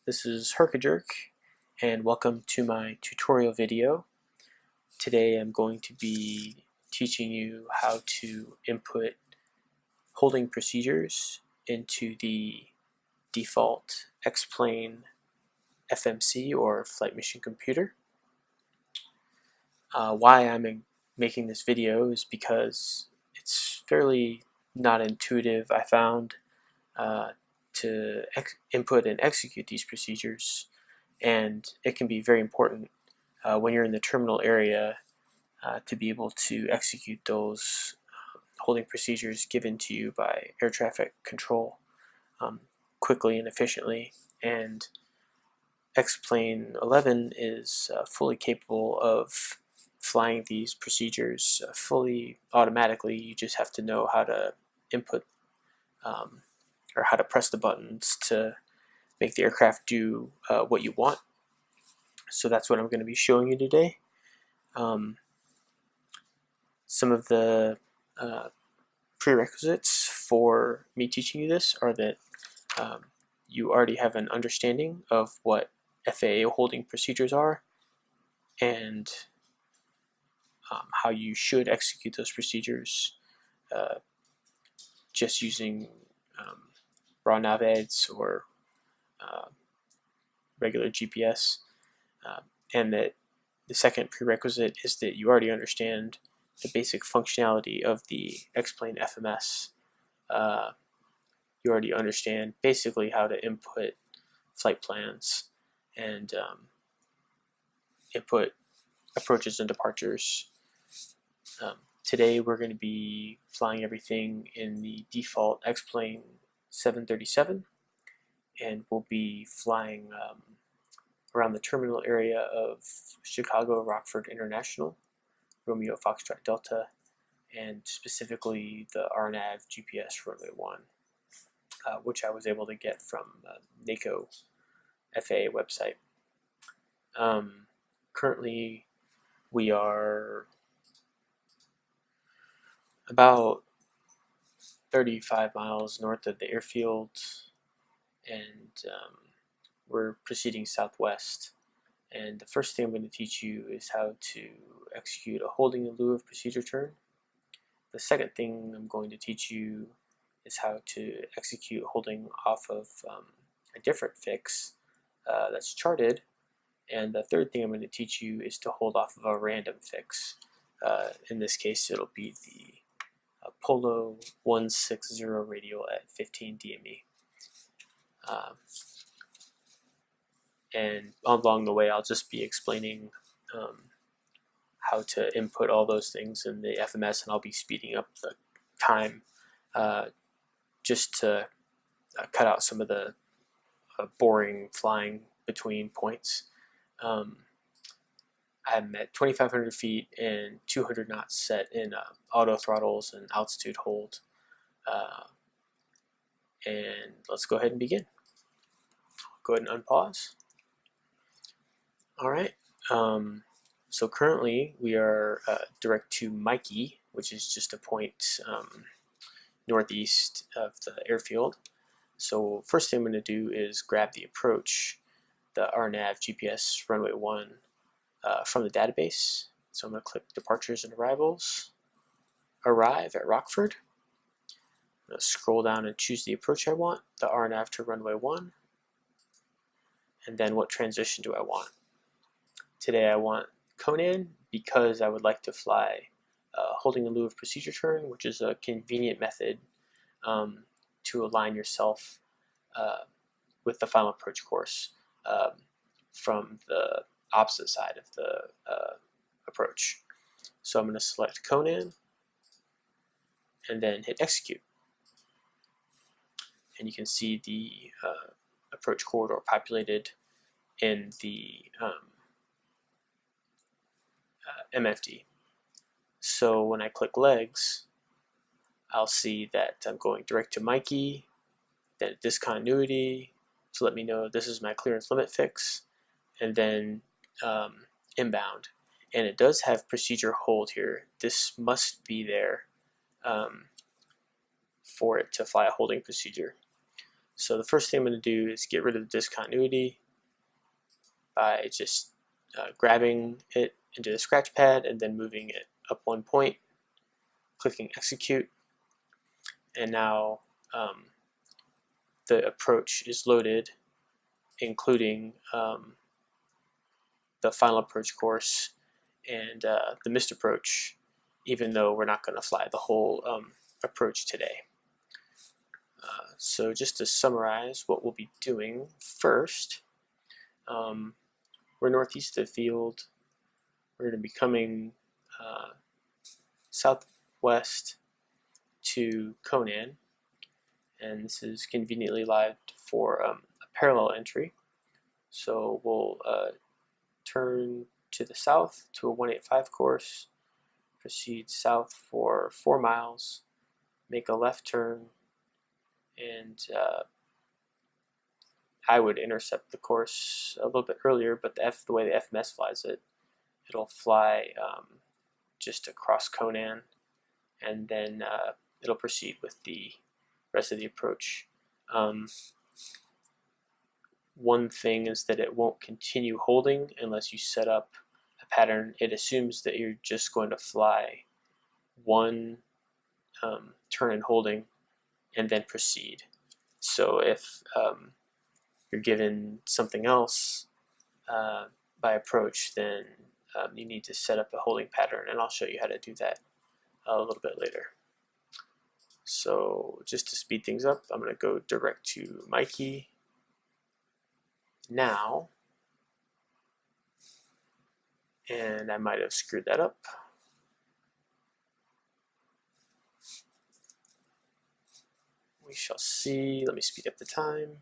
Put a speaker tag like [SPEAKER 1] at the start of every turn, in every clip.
[SPEAKER 1] This is Herka-Jerk, and welcome to my tutorial video. Today I'm going to be teaching you how to input holding procedures into the default X-Plane FMC or flight mission computer. Why I'm making this video is because it's fairly not intuitive, I found, to input and execute these procedures, and it can be very important when you're in the terminal area to be able to execute those holding procedures given to you by air traffic control quickly and efficiently. And X-Plane 11 is fully capable of flying these procedures fully automatically. You just have to know how to input or how to press the buttons to make the aircraft do what you want. So that's what I'm going to be showing you today. Some of the prerequisites for me teaching you this are that you already have an understanding of what FAA holding procedures are and how you should execute those procedures just using raw nav aids or regular GPS, and that the second prerequisite is that you already understand the basic functionality of the X-Plane FMS. You already understand basically how to input flight plans and input approaches and departures. Today we're going to be flying everything in the default X-Plane 737, and we'll be flying around the terminal area of Chicago Rockford International, Romeo Foxtrot Delta, and specifically the RNAV GPS runway 1, which I was able to get from NACO FAA website. Currently we are about 35 miles north of the airfield, and we're proceeding southwest. And the first thing I'm going to teach you is how to execute a holding in lieu of procedure turn. The second thing I'm going to teach you is how to execute holding off of a different fix that's charted. And the third thing I'm going to teach you is to hold off of a random fix. In this case, it'll be the Polo 160 radial at 15 DME. And along the way, I'll just be explaining how to input all those things in the FMS, and I'll be speeding up the time just to cut out some of the boring flying between points. I'm at 2,500 feet and 200 knots set in auto throttles and altitude hold. And let's go ahead and begin. Go ahead and unpause. Alright, so currently we are direct to Mikey, which is just a point northeast of the airfield. So first thing I'm going to do is grab the approach, the RNAV GPS runway 1 from the database. So I'm going to click departures and arrivals, arrive at Rockford. I'm going to scroll down and choose the approach I want, the RNAV to runway 1, and then what transition do I want. Today I want Conan because I would like to fly holding in lieu of procedure turn, which is a convenient method to align yourself with the final approach course from the opposite side of the approach. So I'm going to select Conan and then hit execute. And you can see the approach corridor populated in the MFD. So when I click legs, I'll see that I'm going direct to Mikey, then discontinuity to let me know this is my clearance limit fix, and then inbound. And it does have procedure hold here. This must be there for it to fly a holding procedure. So the first thing I'm going to do is get rid of the discontinuity by just grabbing it into the scratch pad and then moving it up 1 point, clicking execute, and now the approach is loaded, including the final approach course and the missed approach, even though we're not going to fly the whole approach today. So just to summarize what we'll be doing first, we're northeast of the field. We're going to be coming southwest to Conan, and this is conveniently live for a parallel entry. So we'll turn to the south to a 185 course, proceed south for 4 miles, make a left turn, and I would intercept the course a little bit earlier, but the way the FMS flies it, it'll fly just across Conan, and then it'll proceed with the rest of the approach. One thing is that it won't continue holding unless you set up a pattern. It assumes that you're just going to fly one turn and holding and then proceed. So if you're given something else by approach, then you need to set up a holding pattern, and I'll show you how to do that a little bit later. So just to speed things up, I'm going to go direct to Mikey now, and I might have screwed that up. We shall see. Let me speed up the time.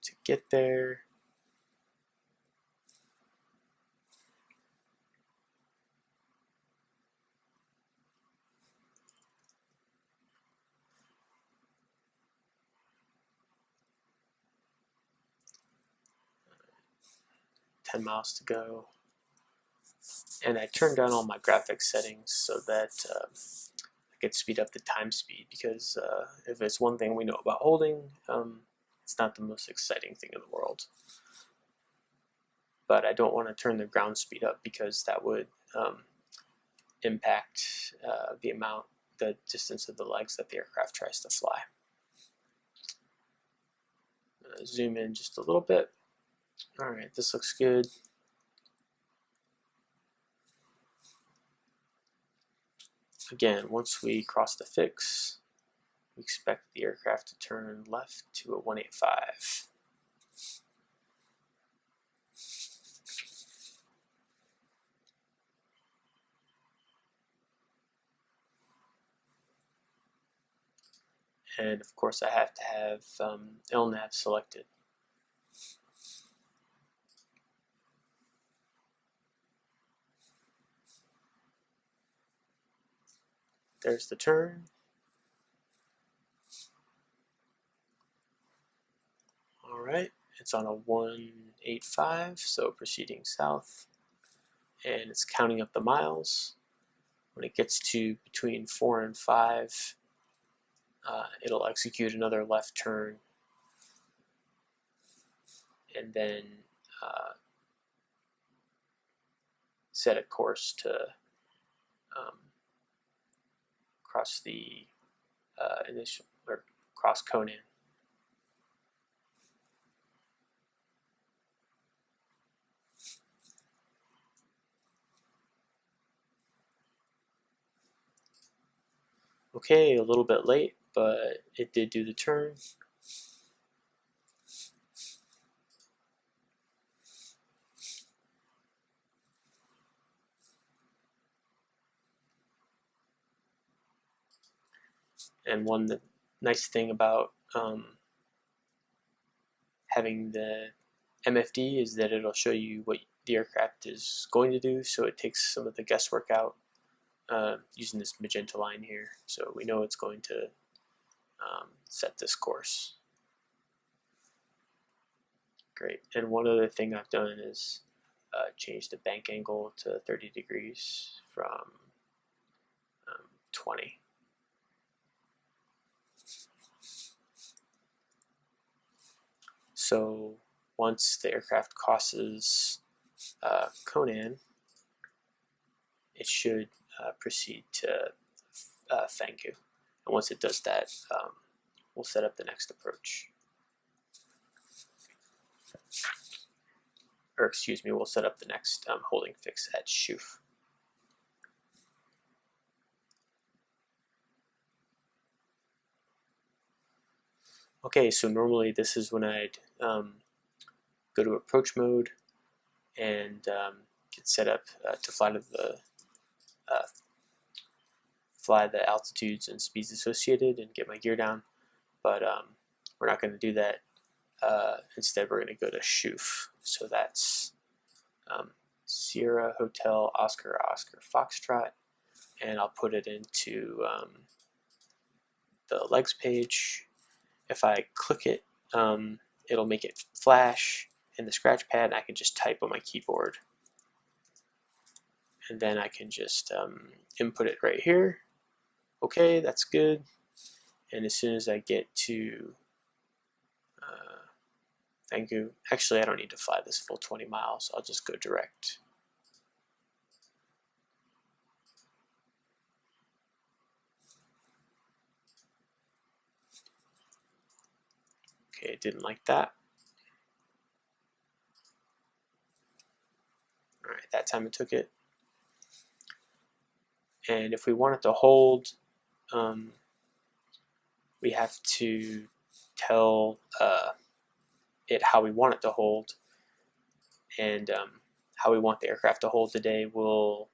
[SPEAKER 1] To get there, $10 miles to go, and I turned down all my graphics settings so that I could speed up the time speed, because if it's one thing we know about holding, it's not the most exciting thing in the world. But I don't want to turn the ground speed up, because that would impact the distance of the legs that the aircraft tries to fly. Zoom in just a little bit. All right, this looks good. Again, once we cross the fix, we expect the aircraft to turn left to a 185. And of course I have to have LNAV selected. There's the turn. Alright, it's on a 185, so proceeding south, and it's counting up the miles. When it gets to between 4 and 5, it'll execute another left turn, and then set a course to cross the cross Conan. Okay, a little bit late, but it did do the turn. And one nice thing about having the MFD is that it'll show you what the aircraft is going to do, so it takes some of the guesswork out using this magenta line here. So we know it's going to set this course. Great. And one other thing I've done is change the bank angle to 30 degrees from 20. So once the aircraft crosses Conan, it should proceed to Fangu. And once it does that, we'll set up the next approach. Or excuse me, we'll set up the next holding fix at Shuf. Okay, so normally this is when I'd go to approach mode and get set up to fly the altitudes and speeds associated and get my gear down. But we're not going to do that. Instead, we're going to go to Shuf. So that's Sierra Hotel Oscar Oscar Foxtrot, and I'll put it into the legs page. If I click it, it'll make it flash in the scratch pad, and I can just type on my keyboard. And then I can just input it right here. Okay, that's good. And as soon as I get to Fangu, actually I don't need to fly this full 20 miles, I'll just go direct. Okay, it didn't like that. Alright, that time it took it. And if we want it to hold, we have to tell it how we want it to hold, and how we want the aircraft to hold today will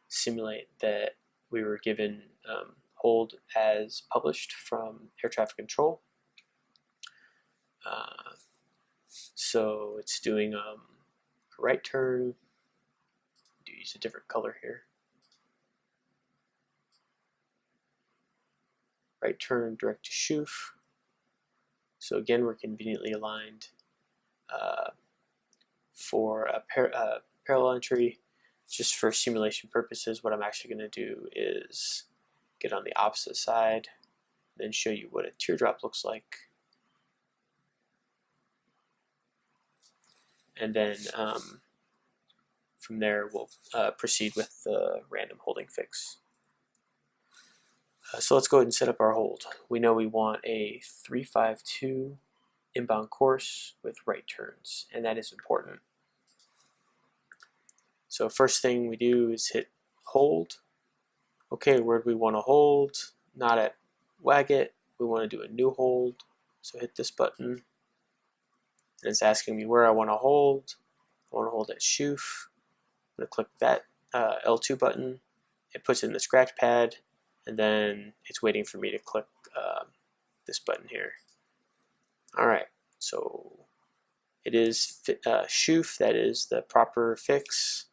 [SPEAKER 1] simulate that we were given hold as published from air traffic control. So it's doing a right turn. Do use a different color here. Right turn direct to Shuf. So again, we're conveniently aligned for a parallel entry. Just for simulation purposes, what I'm actually going to do is get on the opposite side, then show you what a teardrop looks like. And then from there, we'll proceed with the random holding fix. So let's go ahead and set up our hold. We know we want a 352 inbound course with right turns, and that is important. So first thing we do is hit hold. Okay, where do we want to hold? Not at Waggett. We want to do a new hold. So hit this button. And it's asking me where I want to hold. I want to hold at Shuf. I'm going to click that L2 button. It puts it in the scratch pad, and then it's waiting for me to click this button here. Alright, so it is Shuf, that is the proper fix.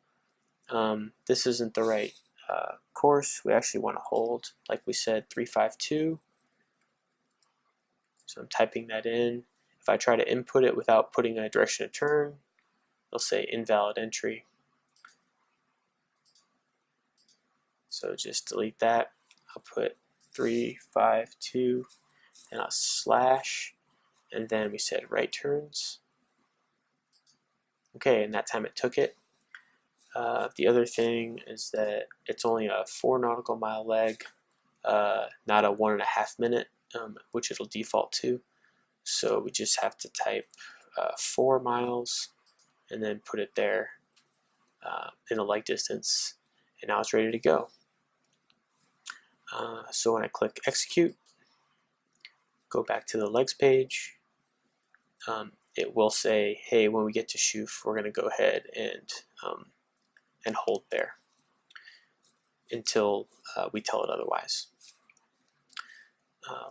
[SPEAKER 1] This isn't the right course. We actually want to hold, like we said, 352. So I'm typing that in. If I try to input it without putting a direction of turn, it'll say invalid entry. So just delete that. I'll put 352 and a slash, and then we said right turns. Okay, and that time it took it. The other thing is that it's only a 4 nautical mile leg, not a 1.5 minute, which it'll default to. So we just have to type 4 miles and then put it there in a leg distance, and now it's ready to go. So when I click execute, go back to the legs page, it will say, hey, when we get to Shuf, we're going to go ahead and hold there until we tell it otherwise.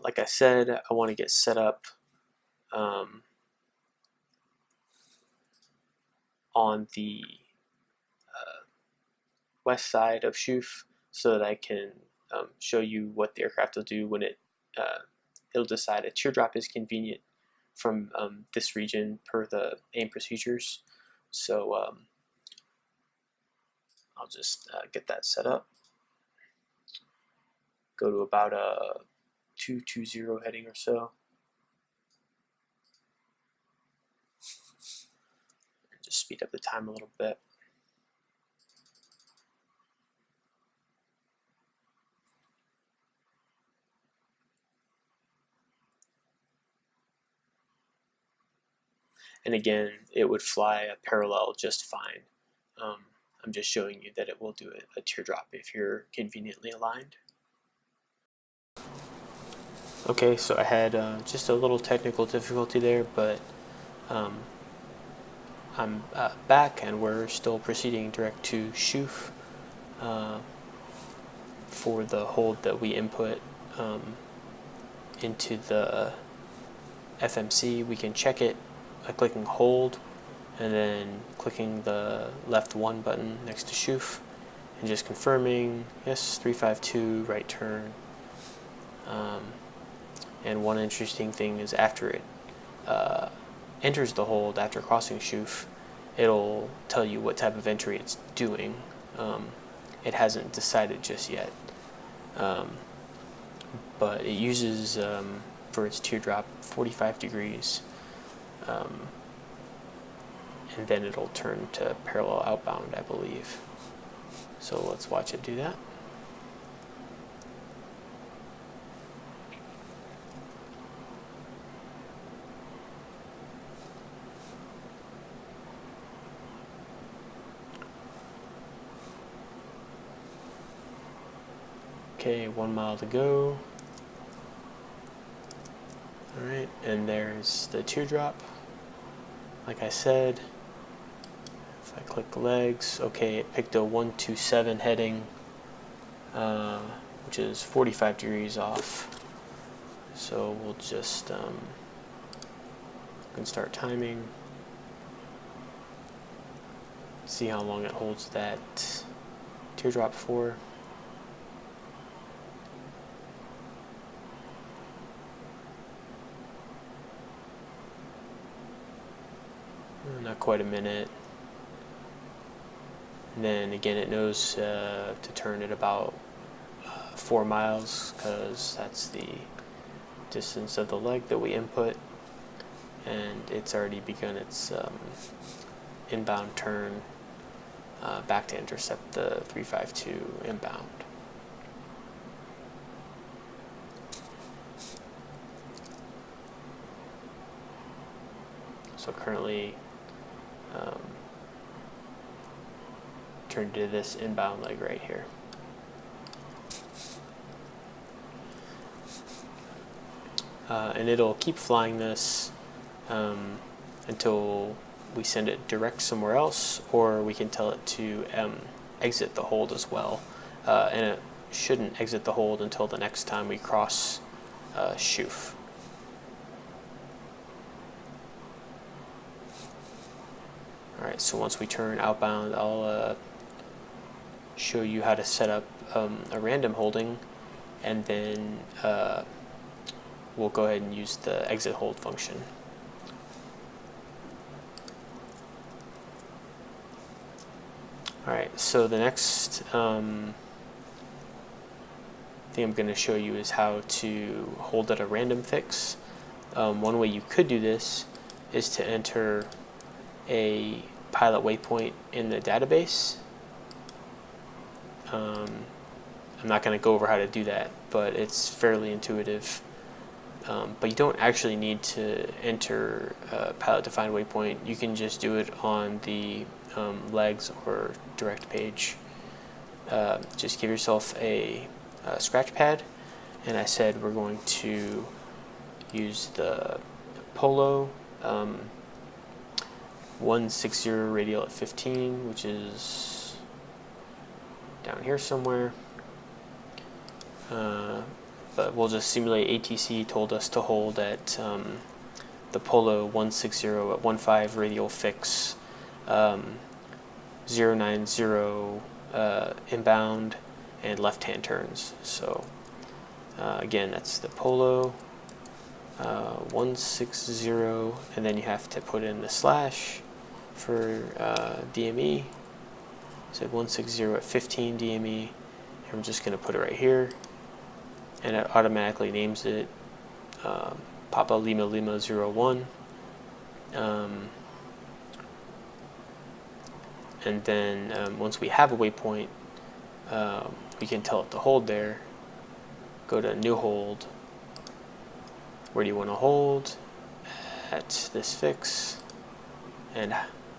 [SPEAKER 1] Like I said, I want to get set up on the west side of Shuf so that I can show you what the aircraft will do when it'll decide a teardrop is convenient from this region per the AIM procedures. So I'll just get that set up. Go to about a 220 heading or so. And just speed up the time a little bit. And again, it would fly a parallel just fine. I'm just showing you that it will do a teardrop if you're conveniently aligned. Okay, so I had just a little technical difficulty there, but I'm back and we're still proceeding direct to Shoof for the hold that we input into the FMC. We can check it by clicking hold and then clicking the left 1 button next to Shoof and just confirming, yes, 352, right turn. And one interesting thing is after it enters the hold after crossing Shoof, it'll tell you what type of entry it's doing. It hasn't decided just yet. But it uses, for its teardrop, 45 degrees. And then it'll turn to parallel outbound, I believe. So let's watch it do that. Okay, 1 mile to go. Alright, and there's the teardrop. Like I said, if I click legs, okay, it picked a 127 heading, which is 45 degrees off. So we'll just can start timing. See how long it holds that teardrop for. Not quite a minute. And then again, it knows to turn at about 4 miles because that's the distance of the leg that we input, and it's already begun its inbound turn back to intercept the 352 inbound. So currently turned to this inbound leg right here. And it'll keep flying this until we send it direct somewhere else, or we can tell it to exit the hold as well. And it shouldn't exit the hold until the next time we cross Shoof. Alright, so once we turn outbound, I'll show you how to set up a random holding, and then we'll go ahead and use the exit hold function. Alright, so the next thing I'm going to show you is how to hold at a random fix. One way you could do this is to enter a pilot waypoint in the database. I'm not going to go over how to do that, but it's fairly intuitive. But you don't actually need to enter a pilot defined waypoint. You can just do it on the legs or direct page. Just give yourself a scratch pad, and I said we're going to use the Polo 160 radial at 15, which is down here somewhere. But we'll just simulate ATC told us to hold at the Polo 160 at 15 radial fix, 090 inbound and left-hand turns. So again, that's the Polo 160, and then you have to put in the slash for DME. So 160 at 15 DME. I'm just going to put it right here, and it automatically names it Papa Lima Lima 01. And then once we have a waypoint, we can tell it to hold there. Go to new hold. Where do you want to hold? At this fix, and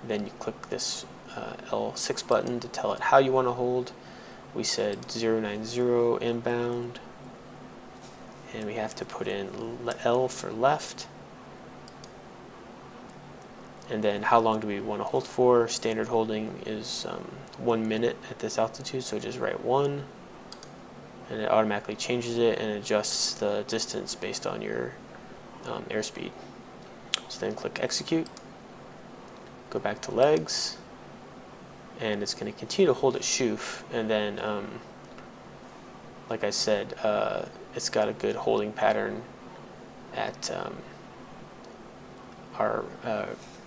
[SPEAKER 1] then you click this L6 button to tell it how you want to hold. We said 090 inbound, and we have to put in L for left. And then how long do we want to hold for? Standard holding is 1 minute at this altitude, so just write 1, and it automatically changes it and adjusts the distance based on your airspeed. So then click execute, go back to legs, and it's going to continue to hold at shoof, and then like I said, it's got a good holding pattern at our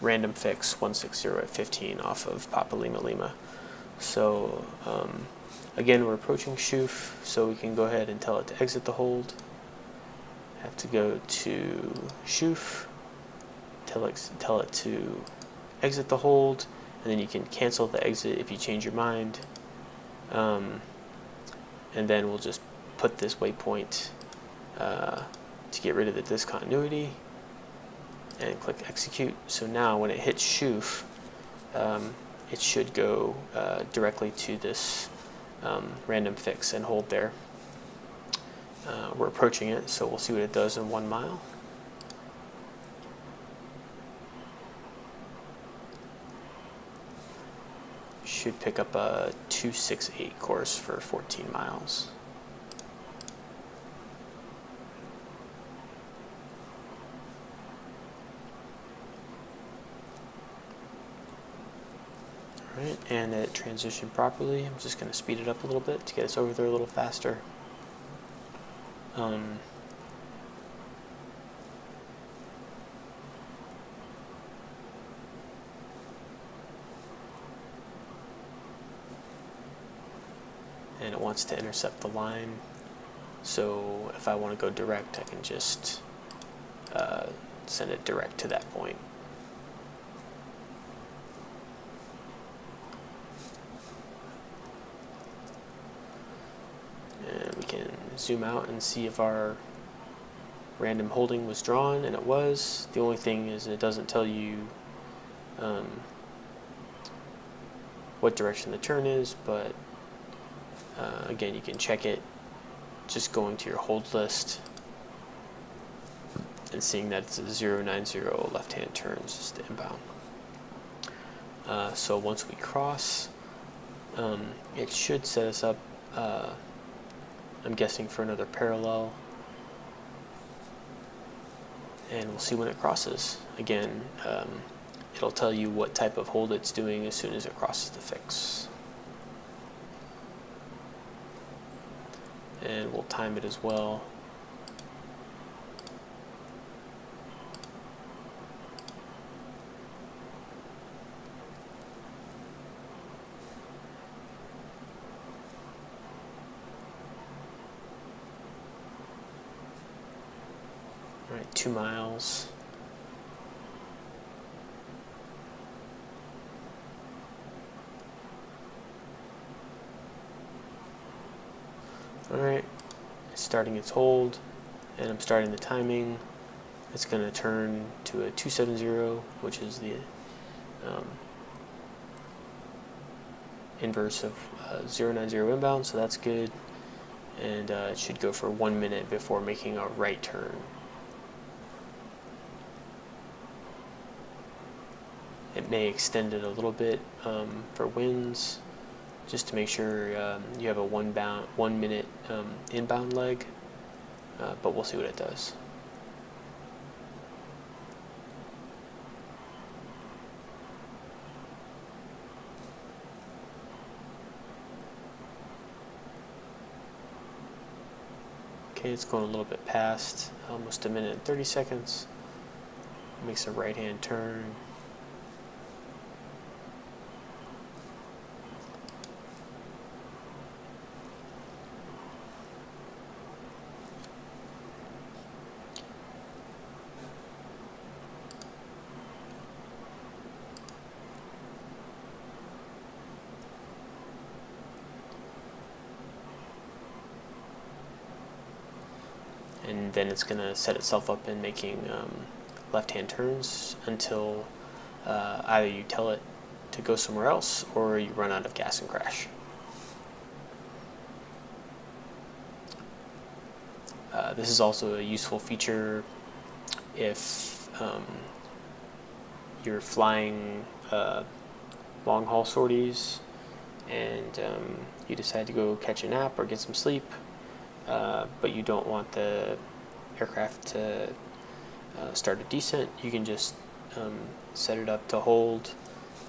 [SPEAKER 1] random fix 160 at 15 off of Papa Lima Lima. So again, we're approaching shoof, so we can go ahead and tell it to exit the hold. Have to go to shoof, tell it to exit the hold, and then you can cancel the exit if you change your mind. And then we'll just put this waypoint to get rid of the discontinuity, and click execute. So now when it hits shoof, it should go directly to this random fix and hold there. We're approaching it, so we'll see what it does in 1 mile. Should pick up a 268 course for 14 miles. Alright, and it transitioned properly. I'm just going to speed it up a little bit to get us over there a little faster. And it wants to intercept the line, so if I want to go direct, I can just send it direct to that point. And we can zoom out and see if our random holding was drawn, and it was. The only thing is it doesn't tell you what direction the turn is, but again, you can check it just going to your hold list and seeing that it's a 090 left-hand turns just to inbound. So once we cross, it should set us up, I'm guessing, for another parallel, and we'll see when it crosses. Again, it'll tell you what type of hold it's doing as soon as it crosses the fix. And we'll time it as well. All right, 2 miles. Alright, it's starting its hold, and I'm starting the timing. It's going to turn to a 270, which is the inverse of 090 inbound, so that's good. And it should go for 1 minute before making a right turn. It may extend it a little bit for winds, just to make sure you have a 1 minute inbound leg, but we'll see what it does. Okay, it's going a little bit past, almost 1 minute and 30 seconds. Makes a right-hand turn. and then it's going to set itself up in making left-hand turns until either you tell it to go somewhere else or you run out of gas and crash. This is also a useful feature if you're flying long-haul sorties and you decide to go catch a nap or get some sleep, but you don't want the aircraft to start a descent. You can just set it up to hold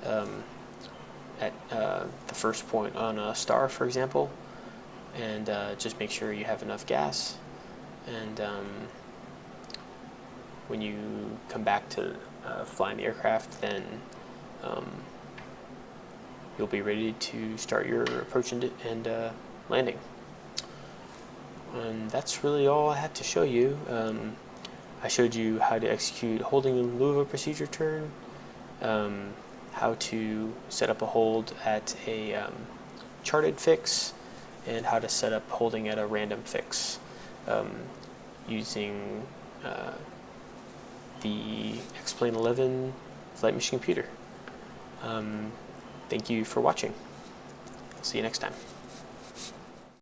[SPEAKER 1] at the first point on a star, for example, and just make sure you have enough gas. And when you come back to flying the aircraft, then you'll be ready to start your approach and landing. And that's really all I had to show you. I showed you how to execute holding in lieu of a procedure turn, how to set up a hold at a charted fix, and how to set up holding at a random fix using the X-Plane 11 flight machine computer. Thank you for watching. I'll see you next time.